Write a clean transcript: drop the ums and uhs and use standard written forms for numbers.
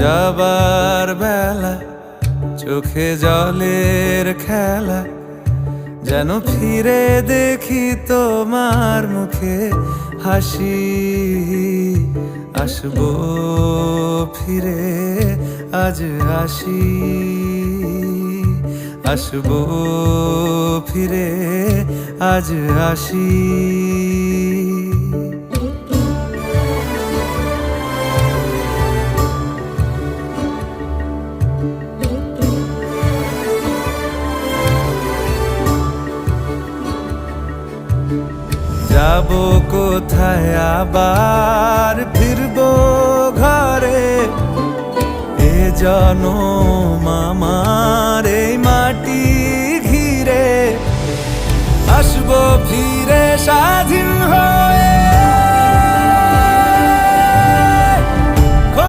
যাবার বেলা চোখে জলের খেলা, যেন ফিরে দেখি তোমার মুখে হাসি। আসবো ফিরে আজ আসি, আসবো ফিরে আজ আসি। যাবো কোথায় আবার ফিরবো ঘরে, এ জনম আমার এই মাটি ঘিরে। আসবো ফিরে স্বাধীন হয়ে